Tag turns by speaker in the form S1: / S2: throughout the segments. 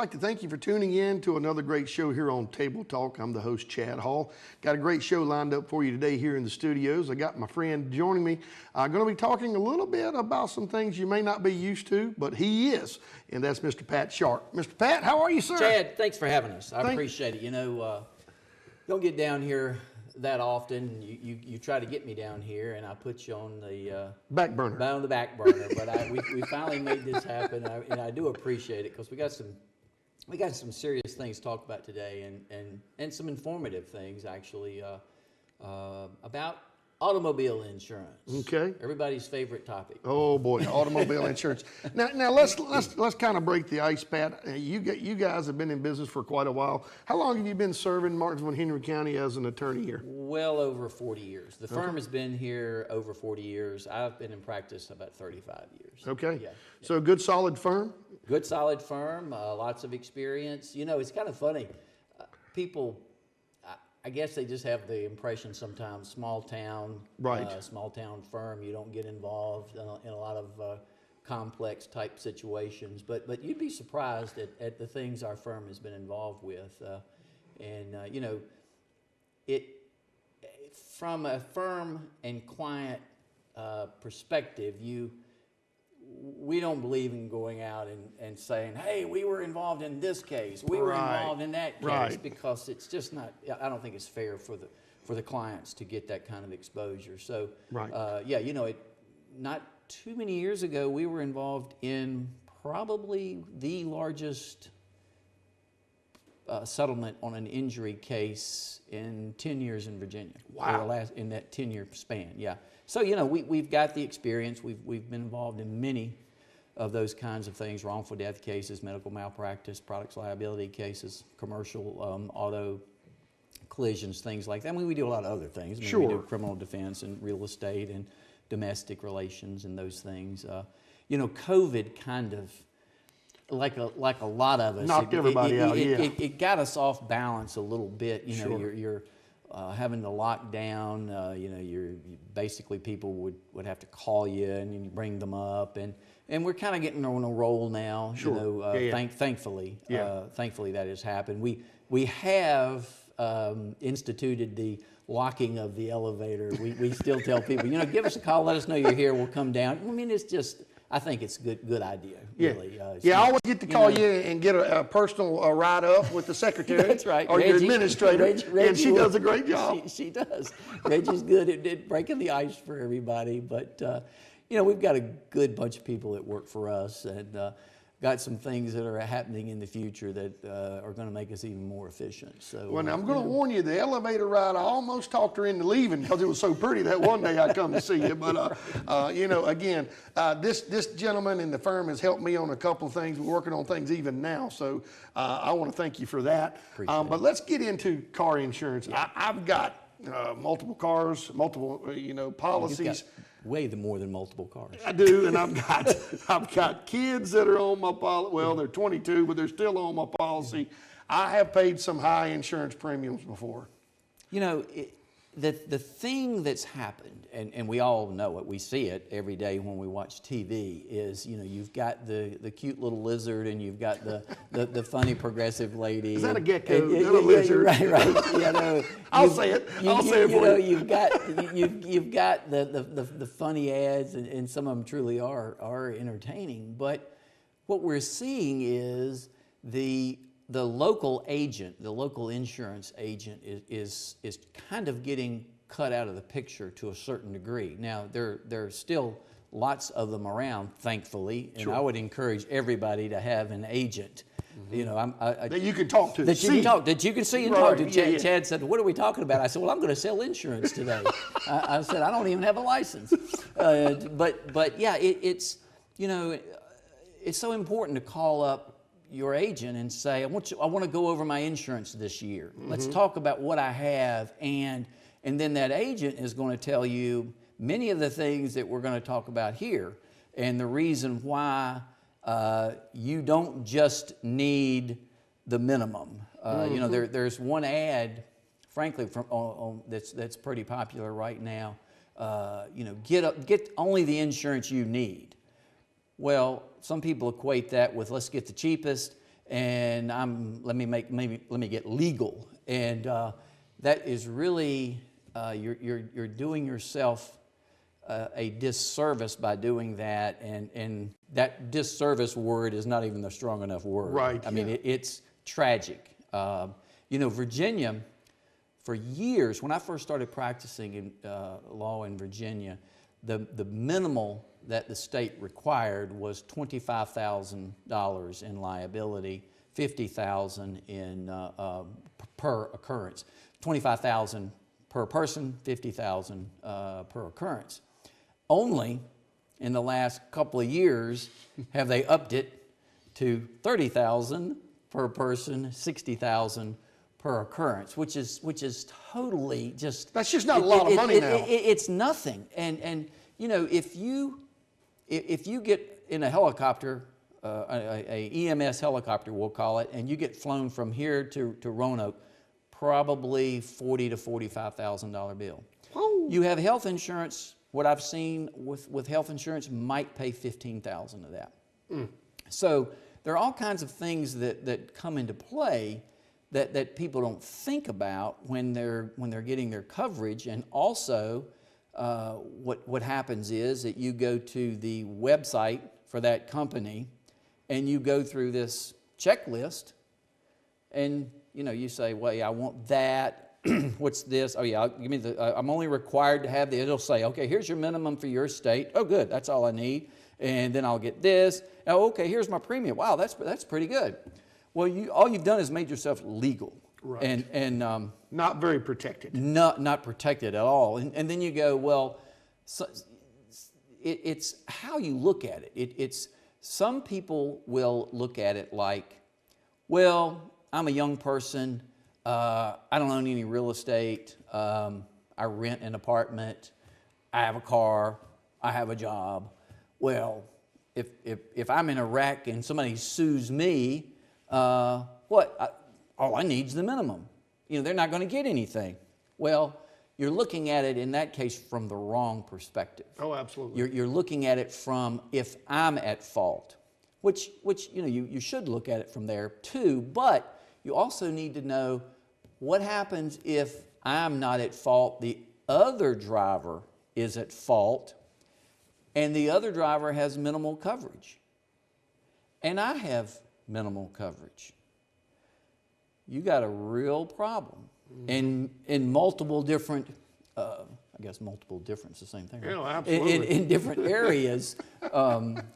S1: like to thank you for tuning in to another great show here on Table Talk. I'm the host, Chad Hall. Got a great show lined up for you today here in the studios. I got my friend joining me. I'm going to be talking a little bit about some things you may not be used to, but he is, and that's Mr. Pat Sharpe. Mr. Pat, how are you, sir?
S2: Chad, thanks for having us. I appreciate it. You know, don't get down here that often. You try to get me down here, and I put you on the
S1: back burner.
S2: On the back burner. But we finally made this happen, and I do appreciate it because we got some serious things to talk about today, and some informative things actually about automobile insurance.
S1: Okay.
S2: Everybody's favorite topic.
S1: Oh boy, automobile insurance. Now let's kind of break the ice, Pat. You guys have been in business for quite a while. How long have you been serving Martinsville and Henry County as an attorney here?
S2: Well over 40 years. The firm has been here over 40 years. I've been in practice about 35 years.
S1: Okay.
S2: Yeah.
S1: So a good solid firm?
S2: Good solid firm, lots of experience. You know, it's kind of funny. People, I guess they just have the impression sometimes small town firm, you don't get involved in a lot of complex type situations. But you'd be surprised at the things our firm has been involved with. You know, from a firm and client perspective, we don't believe in going out and saying, hey, we were involved in this case, we were involved in that case, because it's just not, I don't think it's fair for the clients to get that kind of exposure. So, yeah, you know, not too many years ago, we were involved in probably the largest settlement on an injury case in 10 years in Virginia.
S1: Wow.
S2: In that 10-year span, yeah. So, you know, we've got the experience. We've been involved in many of those kinds of things: wrongful death cases, medical malpractice, products liability cases, commercial auto collisions, things like that. I mean, we do a lot of other things. I mean,
S1: sure.
S2: We do criminal defense and real estate and domestic relations and those things. You know, COVID kind of, like a lot of us,
S1: knocked everybody out.
S2: It got us off balance a little bit. You know,
S1: sure.
S2: you're having to lock down. You know, basically people would have to call you and you bring them up, and we're kind of getting on a roll now.
S1: Sure.
S2: You know, thankfully that has happened. We have instituted the locking of the elevator. We still tell people, you know, give us a call, let us know you're here, we'll come down. I mean, it's just, I think it's a good idea, really.
S1: I always get to call you and get a personal write-up with the secretary.
S2: That's right.
S1: Or
S2: Reggie,
S1: your administrator, and she does a great job.
S2: She does. Reggie's good at breaking the ice for everybody, but you know, we've got a good bunch of people that work for us, and got some things that are happening in the future that are going to make us even more efficient. So,
S1: well, now I'm going to warn you, the elevator ride, I almost talked her into leaving because it was so pretty that one day I come to see you. But, you know, again, this gentleman in the firm has helped me on a couple of things. We're working on things even now. So I want to thank you for that. But let's get into car insurance. Yeah. I've got multiple cars, multiple, policies.
S2: You've got way more than multiple cars.
S1: I do, and I've got kids that are on my policy. Well, they're 22, but they're still on my policy. I have paid some high insurance premiums before.
S2: You know, the thing that's happened, and we all know it, we see it every day when we watch TV, is, you know, you've got the cute little lizard, and you've got the funny progressive lady.
S1: Is that a gecko?
S2: Yeah,
S1: a lizard?
S2: Right. You know,
S1: I'll say it. I'll say it for you.
S2: You've got the funny ads, and some of them truly are entertaining. But what we're seeing is the local agent, the local insurance agent, is kind of getting cut out of the picture to a certain degree. Now, there are still lots of them around, thankfully, and I would encourage everybody to have an agent. Mm-hmm. You know,
S1: that you can talk to,
S2: that you can see and talk to. Chad said, "What are we talking about?" I said, "Well, I'm going to sell insurance today." I said, "I don't even have a license," but yeah, it's, you know, it's so important to call up your agent and say, I want to go over my insurance this year. Mm-hmm. Let's talk about what I have, and then that agent is going to tell you many of the things that we're going to talk about here, and the reason why you don't just need the minimum. You know, there's one ad, frankly, that's pretty popular right now. You know, get only the insurance you need. Well, some people equate that with let's get the cheapest, and let me get legal, and that is really you're doing yourself a disservice by doing that, and that disservice word is not even a strong enough word.
S1: Right.
S2: I mean, it's tragic. Virginia, for years, when I first started practicing in law in Virginia, the minimal that the state required was $25,000 in liability, $50,000 in per occurrence, $25,000 per person, $50,000 per occurrence. Only in the last couple of years have they upped it to $30,000 per person, $60,000 per occurrence, which is totally just.
S1: That's just not a lot of money now.
S2: It's nothing, and if you get in a helicopter, a EMS helicopter we'll call it, and you get flown from here to Roanoke, probably $40,000 to $45,000 bill.
S1: Whoa.
S2: You have health insurance. What I've seen with health insurance might pay $15,000 of that. So there are all kinds of things that come into play that people don't think about when they're getting their coverage. And also, what happens is that you go to the website for that company, and you go through this checklist, and you say, well, yeah, I want that. What's this? Oh yeah, give me I'm only required to have the. It'll say, okay, here's your minimum for your state. Oh, good, that's all I need. And then I'll get this. Oh, okay, here's my premium. Wow, that's pretty good. Well, all you've done is made yourself legal,
S1: right?
S2: And
S1: not very protected.
S2: Not protected at all. And then you go, well, it's how you look at it. It's some people will look at it like, well, I'm a young person. I don't own any real estate. I rent an apartment. I have a car. I have a job. Well, if I'm in a wreck and somebody sues me, all I need is the minimum. They're not going to get anything. Well, you're looking at it in that case from the wrong perspective.
S1: Oh, absolutely.
S2: You're looking at it from if I'm at fault, which you should look at it from there too. But you also need to know what happens if I'm not at fault, the other driver is at fault, and the other driver has minimal coverage, and I have minimal coverage. You got a real problem. In multiple different, I guess multiple different is the same thing. Right?
S1: Yeah, absolutely.
S2: In different areas,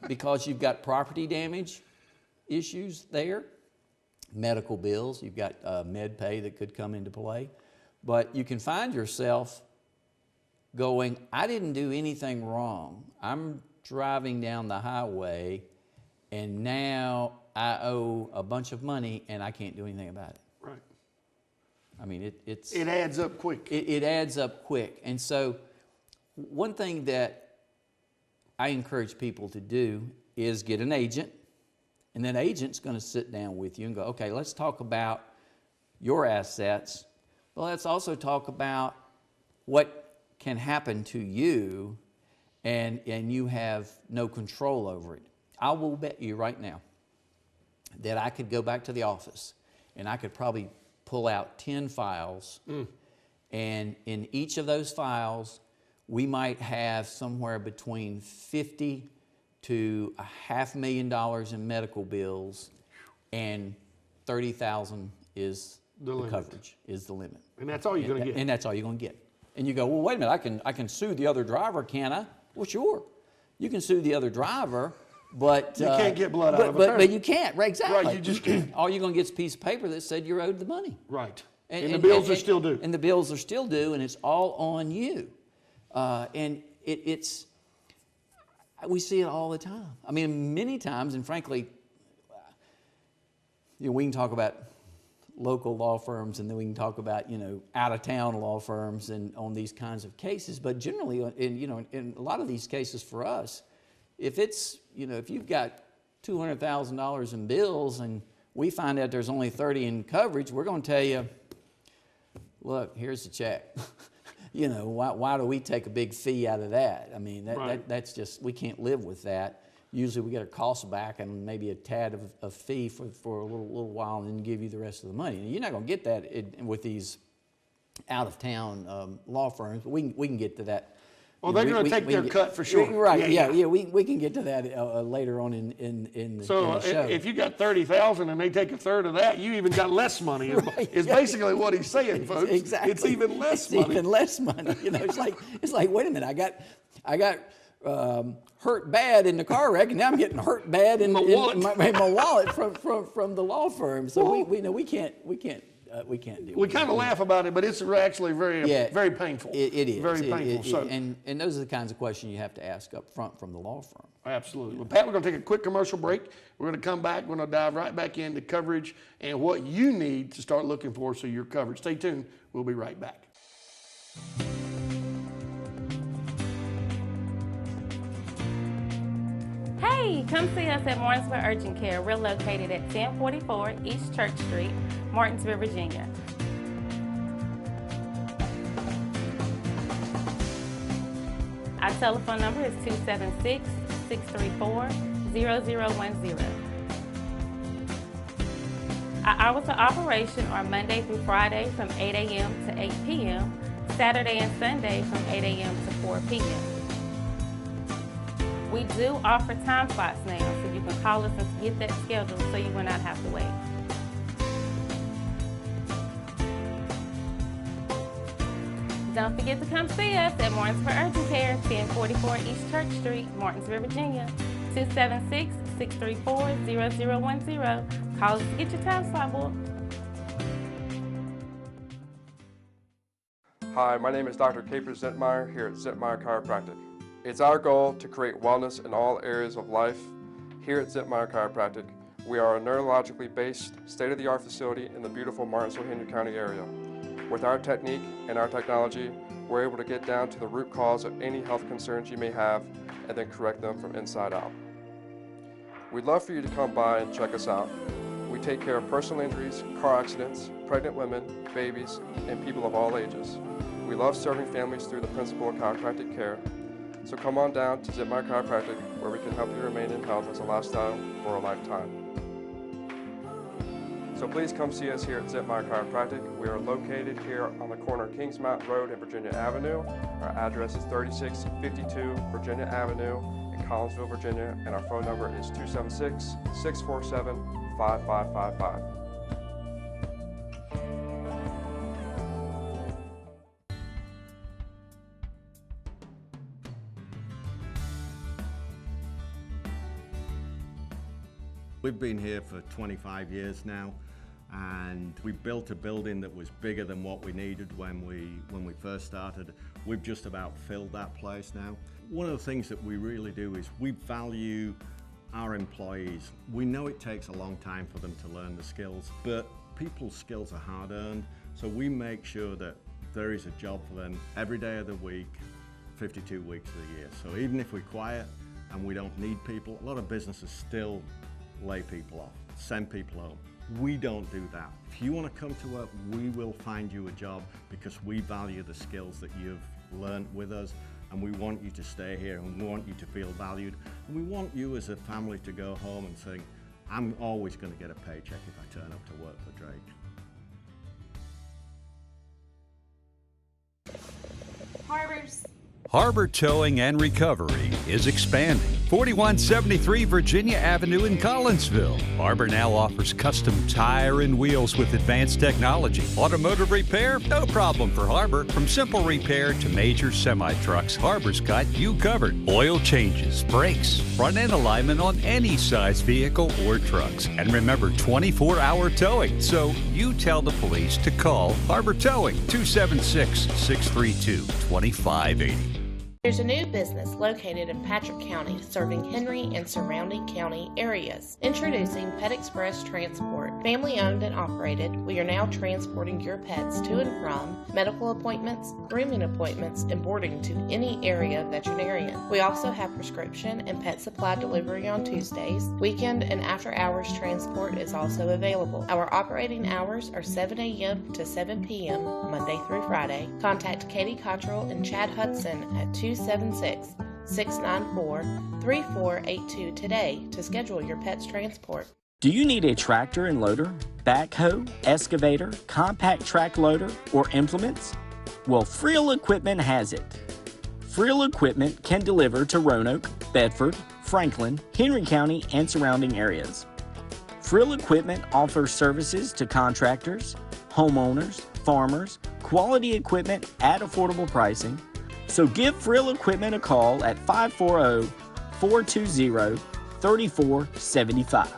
S2: because you've got property damage issues there, medical bills, you've got med pay that could come into play. But you can find yourself going, I didn't do anything wrong. I'm driving down the highway and now I owe a bunch of money and I can't do anything about it.
S1: Right.
S2: I mean, it
S1: adds up quick.
S2: It adds up quick. And so one thing that I encourage people to do is get an agent. And that agent's going to sit down with you and go, okay, let's talk about your assets, but let's also talk about what can happen to you and you have no control over it. I will bet you right now that I could go back to the office and I could probably pull out 10 files, and in each of those files, we might have somewhere between $50,000 to $500,000 in medical bills, and $30,000 is the coverage, is the limit.
S1: And that's all you're going to get.
S2: And that's all you're going to get. And you go, well, wait a minute, I can sue the other driver, can I? Well, sure. You can sue the other driver, but
S1: you can't get blood out of a
S2: but you can't, right? Exactly.
S1: Right, you just can't.
S2: All you're going to get is a piece of paper that said you're owed the money.
S1: Right. And the bills are still due.
S2: And the bills are still due, and it's all on you. And it's we see it all the time. I mean, many times, and frankly, we can talk about local law firms, and then we can talk about out-of-town law firms and on these kinds of cases. But generally, in a lot of these cases for us, if it's if you've got $200,000 in bills and we find out there's only $30,000 in coverage, we're going to tell you, look, here's the check. Why do we take a big fee out of that? I mean, that's just, we can't live with that. usually we get our costs back and maybe a tad of fee for a little while, and then give you the rest of the money. And you're not going to get that with these out-of-town law firms, but we can get to that.
S1: Well, they're going to take their cut for sure.
S2: Right, yeah. We can get to that later on in the show.
S1: So if you got $30,000 and they take a third of that, you even got less money.
S2: Right,
S1: is basically what he's saying, folks.
S2: Exactly.
S1: It's even less money.
S2: It's even less money. You know, it's like wait a minute, I got hurt bad in the car wreck, and now I'm getting hurt bad in my wallet from the law firm. So we can't deal with it.
S1: We kind of laugh about it, but it's actually very painful.
S2: It is.
S1: Very painful.
S2: And those are the kinds of questions you have to ask up front from the law firm.
S1: Absolutely. Well, Pat, we're going to take a quick commercial break. We're going to come back. We're going to dive right back into coverage and what you need to start looking for so you're covered. Stay tuned. We'll be right back.
S3: Hey, come see us at Martinsville Urgent Care. We're located at 1044 East Church Street, Martinsville, Virginia. Our telephone number is 276-634-0010. Our hours of operation are Monday through Friday from 8 a.m. to 8 p.m., Saturday and Sunday from 8 a.m. to 4 p.m. We do offer time slots now, so you can call us and get that scheduled so you will not have to wait. Don't forget to come see us at Martinsville Urgent Care, 1044 East Church Street, Martinsville, Virginia, 276-634-0010. Call us to get your time slot booked.
S4: Hi, my name is Dr. Capers Zentmeyer here at Zentmeyer Chiropractic. It's our goal to create wellness in all areas of life. Here at Zentmeyer Chiropractic, we are a neurologically based, state-of-the-art facility in the beautiful Martinsville-Henry County area. With our technique and our technology, we're able to get down to the root cause of any health concerns you may have and then correct them from inside out. We'd love for you to come by and check us out. We take care of personal injuries, car accidents, pregnant women, babies, and people of all ages. We love serving families through the principle of chiropractic care. So come on down to Zentmeyer Chiropractic, where we can help you remain in health as a lifestyle for a lifetime. So please come see us here at Zentmeyer Chiropractic. We are located here on the corner of Kings Mountain Road and Virginia Avenue. Our address is 3652 Virginia Avenue in Collinsville, Virginia, and our phone number is 276-647-5555.
S5: We've been here for 25 years now, and we built a building that was bigger than what we needed when we first started. We've just about filled that place now. One of the things that we really do is we value our employees. We know it takes a long time for them to learn the skills, but people's skills are hard earned, so we make sure that there is a job for them every day of the week, 52 weeks of the year. So even if we're quiet and we don't need people, a lot of businesses still lay people off, send people home. We don't do that. If you want to come to work, we will find you a job because we value the skills that you've learned with us, and we want you to stay here, and we want you to feel valued, and we want you as a family to go home and think, I'm always going to get a paycheck if I turn up to work for Drake.
S6: Harbor Towing and Recovery is expanding. 4173 Virginia Avenue in Collinsville. Harbor now offers custom tire and wheels with advanced technology. Automotive repair? No problem for Harbor. From simple repair to major semi-trucks, Harbor's got you covered. Oil changes, brakes, front end alignment on any size vehicle or trucks. And remember, 24-hour towing. So you tell the police to call Harbor Towing, 276-632-2580.
S7: There's a new business located in Patrick County serving Henry and surrounding county areas. Introducing Pet Express Transport. Family owned and operated, we are now transporting your pets to and from medical appointments, grooming appointments, and boarding to any area veterinarian. We also have prescription and pet supply delivery on Tuesdays. Weekend and after hours transport is also available. Our operating hours are 7 a.m. to 7 p.m. Monday through Friday. Contact Katie Cottrell and Chad Hudson at 276-694-3655 3482 today to schedule your pet's transport.
S8: Do you need a tractor and loader, backhoe, excavator, compact track loader, or implements? Well, Friel Equipment has it. Friel Equipment can deliver to Roanoke, Bedford, Franklin, Henry County, and surrounding areas. Friel Equipment offers services to contractors, homeowners, farmers, quality equipment at affordable pricing. So give Friel Equipment a call at 540-420-3475.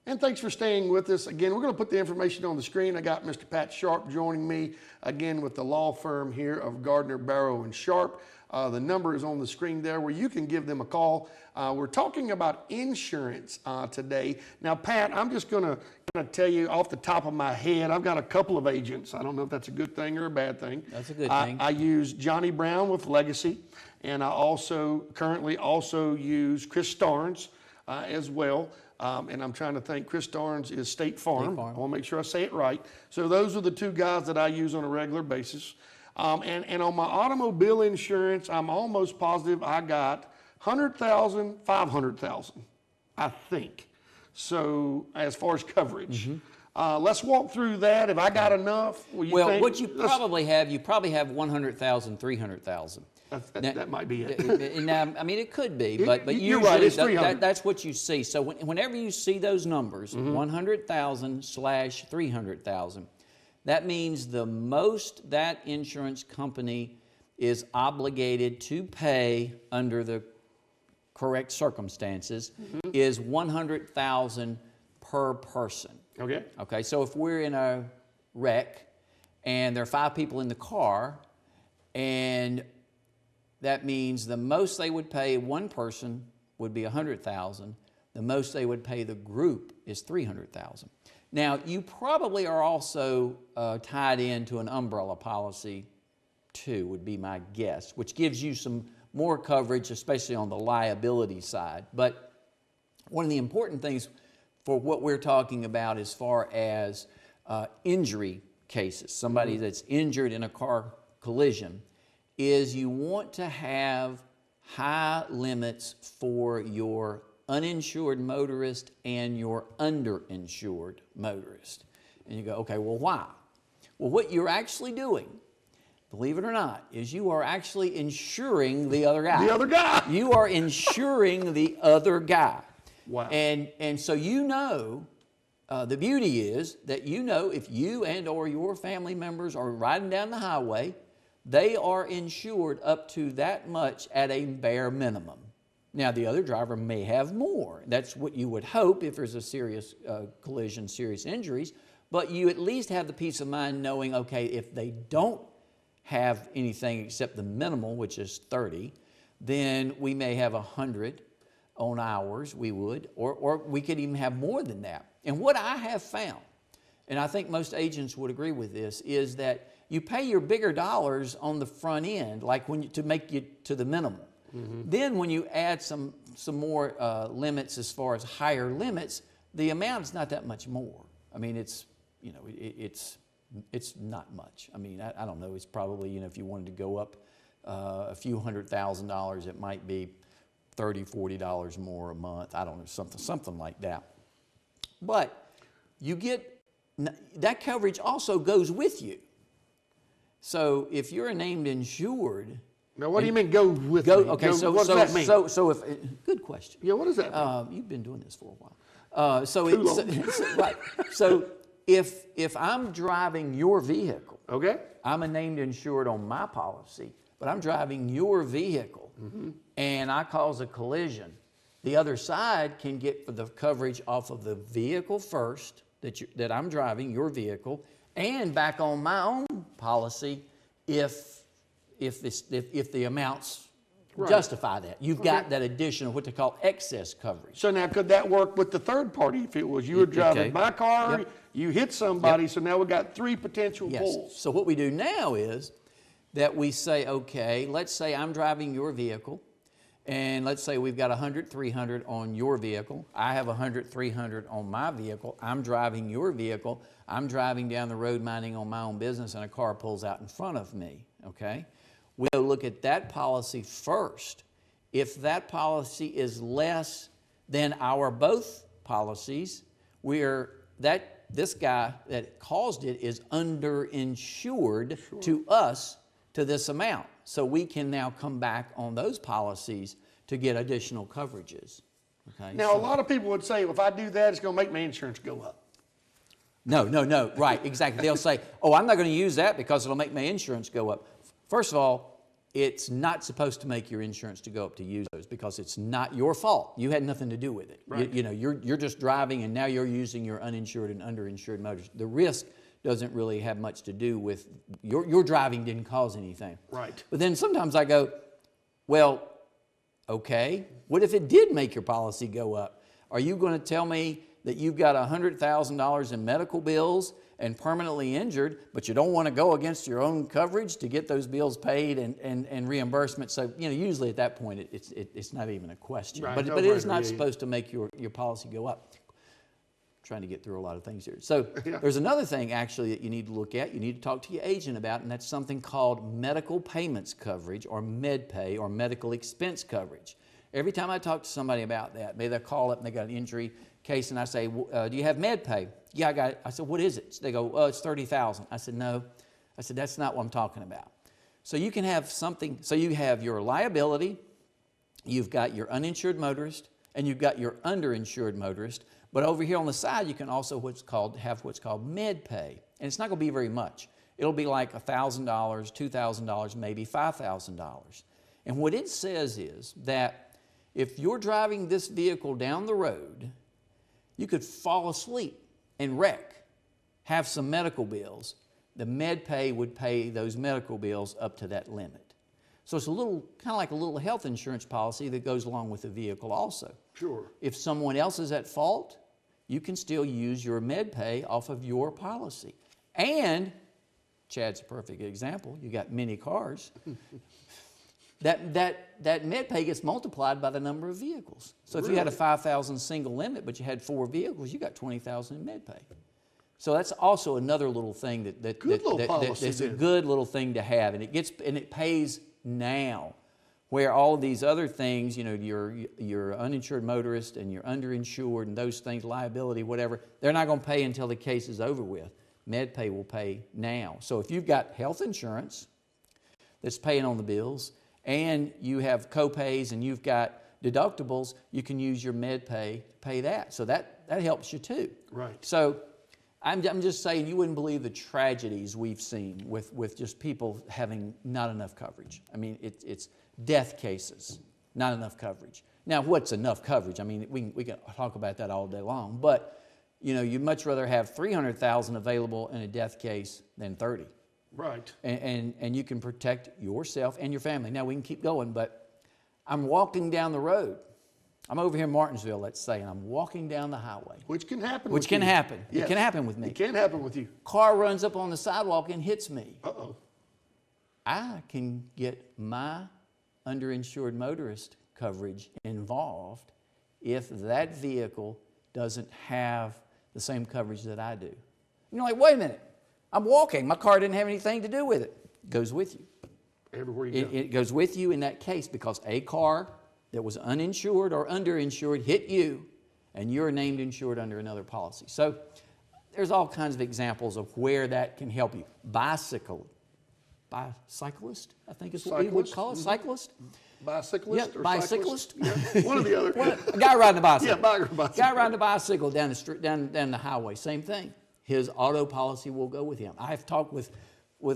S1: And thanks for staying with us. Again, we're going to put the information on the screen. I got Mr. Pat Sharpe joining me again with the law firm here of Gardner, Barrow, and Sharpe. The number is on the screen there where you can give them a call. We're talking about insurance today. Now, Pat, I'm just going to tell you off the top of my head, I've got a couple of agents. I don't know if that's a good thing or a bad thing.
S2: That's a good thing.
S1: I use Johnny Brown with Legacy, and I currently use Chris Starnes as well. And I'm trying to think, Chris Starnes is State Farm. I want to make sure I say it right. So those are the two guys that I use on a regular basis. And on my automobile insurance, I'm almost positive I got 100,000, 500,000, I think. So as far as coverage. Let's walk through that. If I got enough,
S2: what you probably have 100,000, 300,000.
S1: That might be it.
S2: Now, I mean, it could be, but
S1: you're
S2: usually
S1: right, it's 300.
S2: That's what you see. So whenever you see those numbers, 100,000/300,000, that means the most that insurance company is obligated to pay under the correct circumstances is 100,000 per person.
S1: Okay.
S2: Okay. So if we're in a wreck and there are 5 people in the car, and that means the most they would pay one person would be 100,000. The most they would pay the group is 300,000. Now, you probably are also tied into an umbrella policy too, would be my guess, which gives you some more coverage, especially on the liability side. But one of the important things for what we're talking about as far as injury cases, somebody that's injured in a car collision, is you want to have high limits for your uninsured motorist and your underinsured motorist. And you go, okay, well, why? Well, what you're actually doing, believe it or not, is you are actually insuring the other guy.
S1: The other guy.
S2: You are insuring the other guy.
S1: Wow.
S2: And so the beauty is that if you and or your family members are riding down the highway, they are insured up to that much at a bare minimum. Now, the other driver may have more. That's what you would hope if there's a serious collision, serious injuries. But you at least have the peace of mind knowing, okay, if they don't have anything except the minimal, which is 30, then we may have 100 on ours, we would, or we could even have more than that. And what I have found, and I think most agents would agree with this, is that you pay your bigger dollars on the front end, like to make you to the minimum. Then when you add some more limits as far as higher limits, the amount is not that much more. I mean, it's not much. I mean, I don't know. It's probably, if you wanted to go up a few $100,000, it might be $30, $40 more a month. I don't know, something like that. But you get, that coverage also goes with you. So if you're a named insured.
S1: Now, what do you mean go with me?
S2: Okay,
S1: what does that mean?
S2: So if, good question.
S1: Yeah, what does that mean?
S2: You've been doing this for a while. Right. So if I'm driving your vehicle,
S1: okay,
S2: I'm a named insured on my policy, but I'm driving your vehicle, and I cause a collision, the other side can get the coverage off of the vehicle first that I'm driving, your vehicle, and back on my own policy if the amounts justify that. You've got that additional, what they call excess coverage.
S1: So now, could that work with the third party? If it was you were driving my car, you hit somebody, so now we got 3 potential
S2: Yes.
S1: pulls.
S2: So what we do now is that we say, okay, let's say I'm driving your vehicle, and let's say we've got 100, 300 on your vehicle. I have 100, 300 on my vehicle. I'm driving your vehicle. I'm driving down the road minding on my own business, and a car pulls out in front of me, okay? We go look at that policy first. If that policy is less than our both policies, this guy that caused it is underinsured to us to this amount. So we can now come back on those policies to get additional coverages. Okay?
S1: Now, a lot of people would say, well, if I do that, it's going to make my insurance go up.
S2: No, right, exactly. They'll say, oh, I'm not going to use that because it'll make my insurance go up. First of all, it's not supposed to make your insurance to go up to use those because it's not your fault. You had nothing to do with it.
S1: Right.
S2: You're just driving and now you're using your uninsured and underinsured motors. The risk doesn't really have much to do with your driving didn't cause anything.
S1: Right.
S2: But then sometimes I go, well, okay, what if it did make your policy go up? Are you going to tell me that you've got $100,000 in medical bills and permanently injured, but you don't want to go against your own coverage to get those bills paid and reimbursement? So, usually at that point, it's not even a question.
S1: Right,
S2: But it is not supposed to make your policy go up. Trying to get through a lot of things here. So there's another thing actually that you need to look at. You need to talk to your agent about, and that's something called medical payments coverage, or MedPay, or medical expense coverage. Every time I talk to somebody about that, maybe they call up and they got an injury case, and I say, do you have MedPay? Yeah, I got it. I said, what is it? So they go, it's $30,000. I said, no. I said, that's not what I'm talking about. So you can have something, so you have your liability, you've got your uninsured motorist, and you've got your underinsured motorist. But over here on the side, you can also have what's called MedPay. And it's not going to be very much. It'll be like $1,000, $2,000, maybe $5,000. And what it says is that if you're driving this vehicle down the road, you could fall asleep and wreck, have some medical bills. The MedPay would pay those medical bills up to that limit. So it's kind of like a little health insurance policy that goes along with the vehicle also.
S1: Sure.
S2: If someone else is at fault, you can still use your MedPay off of your policy. And, Chad's a perfect example, you got many cars. that MedPay gets multiplied by the number of vehicles. So if you had a 5,000 single limit, but you had 4 vehicles, you got 20,000 in MedPay. So that's also another little thing that's a good little thing to have, and it pays now. Where all of these other things, your uninsured motorist and your underinsured and those things, liability, whatever, they're not going to pay until the case is over with. MedPay will pay now. So if you've got health insurance that's paying on the bills and you have co-pays and you've got deductibles, you can use your MedPay to pay that. So that helps you too.
S1: Right.
S2: So I'm just saying, you wouldn't believe the tragedies we've seen with just people having not enough coverage. I mean, it's death cases, not enough coverage. Now, what's enough coverage? I mean, we can talk about that all day long, but you'd much rather have $300,000 available in a death case than 30.
S1: Right.
S2: And you can protect yourself and your family. Now, we can keep going, but I'm walking down the road. I'm over here in Martinsville, let's say, and I'm walking down the highway.
S1: Which can happen.
S2: Which can happen.
S1: Yes.
S2: It can happen with me.
S1: It can happen with you.
S2: Car runs up on the sidewalk and hits me.
S1: Uh-oh.
S2: I can get my underinsured motorist coverage involved if that vehicle doesn't have the same coverage that I do. You're like, wait a minute. I'm walking. My car didn't have anything to do with it. It goes with you.
S1: Everywhere you go.
S2: It goes with you in that case because a car that was uninsured or underinsured hit you, and you're named insured under another policy. So there's all kinds of examples of where that can help you. Bicyclist, I think is what we would call it. Cyclist?
S1: Bicyclist?
S2: Yeah,
S1: or
S2: bicyclist.
S1: Yeah, one or the other.
S2: A guy riding a bicycle.
S1: Yeah, bicycle.
S2: Guy riding a bicycle down the street, down the highway. Same thing. His auto policy will go with him. I've talked with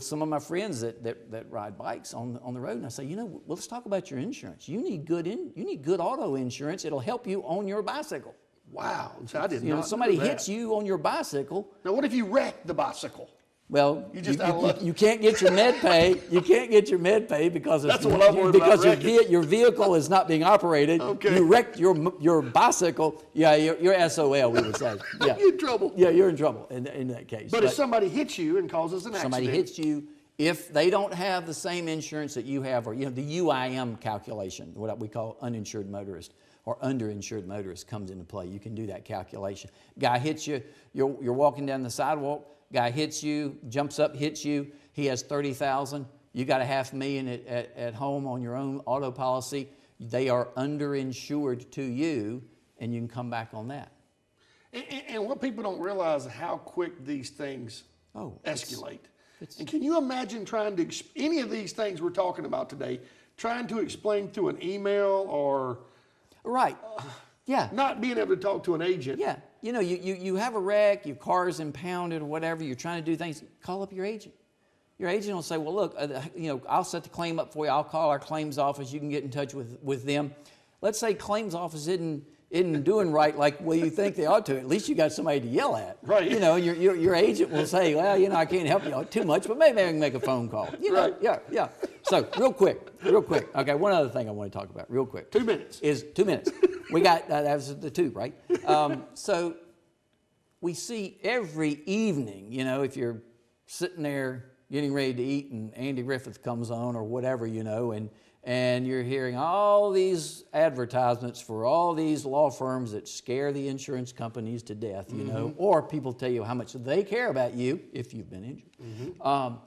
S2: some of my friends that ride bikes on the road, and I say, let's talk about your insurance. You need good auto insurance. It'll help you on your bicycle.
S1: Wow, I did not
S2: somebody
S1: know that.
S2: hits you on your bicycle.
S1: Now, what if you wreck the bicycle?
S2: Well,
S1: You just
S2: you can't get your med pay. You can't get your med pay because
S1: That's what I'm worried about,
S2: your vehicle is not being operated.
S1: Okay.
S2: You wrecked your bicycle. Yeah, you're SOL. We would say. Yeah.
S1: You're in trouble.
S2: Yeah, you're in trouble in that case.
S1: But if somebody hits you and causes an accident.
S2: Somebody hits you, if they don't have the same insurance that you have, or the UIM calculation, what we call uninsured motorist or underinsured motorist, comes into play. You can do that calculation. Guy hits you. You're walking down the sidewalk. Guy hits you, jumps up, hits you. He has $30,000. You got $500,000 at home on your own auto policy. They are underinsured to you, and you can come back on that.
S1: And what people don't realize is how quick these things escalate. And can you imagine trying to, any of these things we're talking about today, trying to explain through an email or...
S2: Right. Yeah.
S1: Not being able to talk to an agent.
S2: Yeah. You have a wreck, your car's impounded or whatever, you're trying to do things, call up your agent. Your agent will say, well, look, I'll set the claim up for you. I'll call our claims office. You can get in touch with them. Let's say claims office isn't doing right like you think they ought to. At least you got somebody to yell at.
S1: Right.
S2: Your agent will say, well, I can't help you too much, but maybe I can make a phone call.
S1: Right.
S2: Yeah. So real quick. Okay, one other thing I want to talk about real quick.
S1: 2 minutes.
S2: Is 2 minutes. We got, that was the two, right? So we see every evening, if you're sitting there getting ready to eat and Andy Griffith comes on or whatever, and you're hearing all these advertisements for all these law firms that scare the insurance companies to death, or people tell you how much they care about you if you've been injured.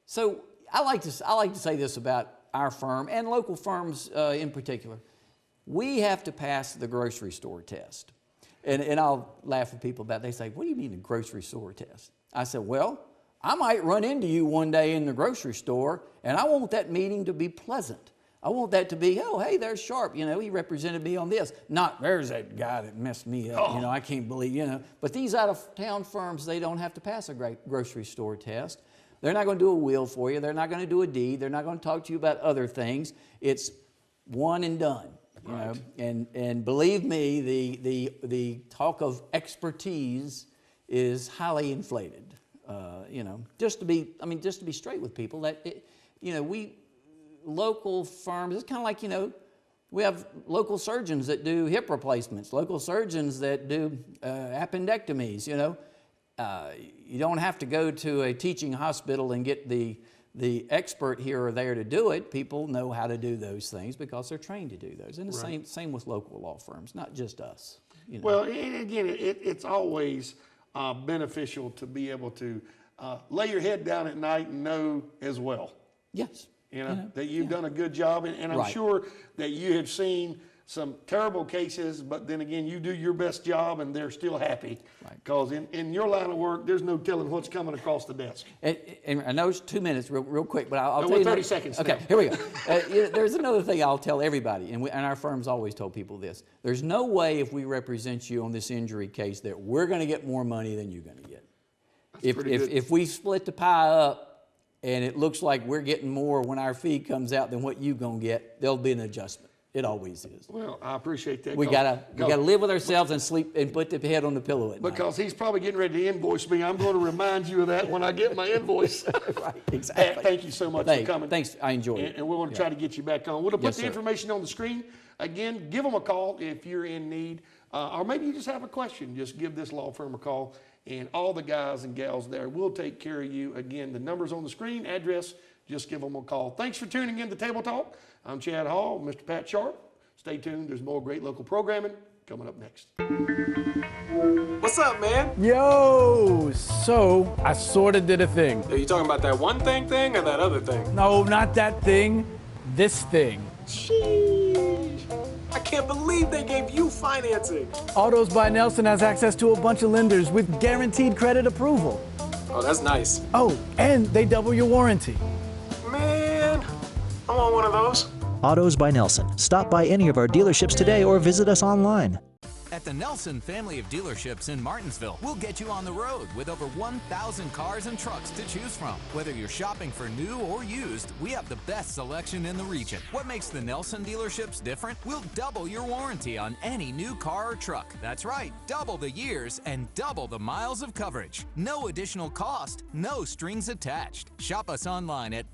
S2: So I like to say this about our firm and local firms in particular. We have to pass the grocery store test. And I'll laugh at people about it. They say, what do you mean a grocery store test? I said, well, I might run into you one day in the grocery store, and I want that meeting to be pleasant. I want that to be, oh, hey, there's Sharpe. He represented me on this. Not, there's that guy that messed me up. I can't believe, But these out-of-town firms, they don't have to pass a grocery store test. They're not going to do a will for you. They're not going to do a deed. They're not going to talk to you about other things. It's one and done.
S1: Right.
S2: And believe me, the talk of expertise is highly inflated. Just to be straight with people, that we local firms. It's kind of like we have local surgeons that do hip replacements, local surgeons that do appendectomies. You don't have to go to a teaching hospital and get the expert here or there to do it. People know how to do those things because they're trained to do those. And the same with local law firms, not just us.
S1: Well, and again, it's always beneficial to be able to lay your head down at night and know as well.
S2: Yes.
S1: That you've done a good job. And I'm sure that you have seen some terrible cases, but then again, you do your best job and they're still happy. Right. Because in your line of work, there's no telling what's coming across the desk.
S2: And I know it's 2 minutes real quick, but I'll tell
S1: we're
S2: you.
S1: 30 seconds
S2: Okay,
S1: now.
S2: here we go. There's another thing I'll tell everybody, and our firm's always told people this. There's no way if we represent you on this injury case that we're going to get more money than you're going to get. If we split the pie up, and it looks like we're getting more when our fee comes out than what you're going to get, there'll be an adjustment. It always is.
S1: Well, I appreciate that.
S2: We gotta live with ourselves and sleep and put the head on the pillow at night.
S1: Because he's probably getting ready to invoice me. I'm going to remind you of that when I get my invoice.
S2: Right, exactly.
S1: Pat, thank you so much for coming.
S2: Thanks, I enjoyed it.
S1: And we're going to try to get you back on. We'll put the information on the screen. Again, give them a call if you're in need. Or maybe you just have a question. Just give this law firm a call. And all the guys and gals there will take care of you. Again, the number's on the screen, address, just give them a call. Thanks for tuning in to Table Talk. I'm Chad Hall, Mr. Pat Sharpe. Stay tuned, there's more great local programming coming up next.
S9: What's up, man?
S10: Yo, so I sort of did a thing.
S9: Are you talking about that one thing or that other thing?
S10: No, not that thing, this thing.
S9: Sheesh. I can't believe they gave you financing.
S10: Autos by Nelson has access to a bunch of lenders with guaranteed credit approval.
S9: Oh, that's nice.
S10: Oh, and they double your warranty.
S9: Man, I want one of those.
S11: Autos by Nelson. Stop by any of our dealerships today or visit us online. At the Nelson family of dealerships in Martinsville, we'll get you on the road with over 1,000 cars and trucks to choose from. Whether you're shopping for new or used, we have the best selection in the region. What makes the Nelson dealerships different? We'll double your warranty on any new car or truck. That's right, double the years and double the miles of coverage. No additional cost, no strings attached. Shop us online at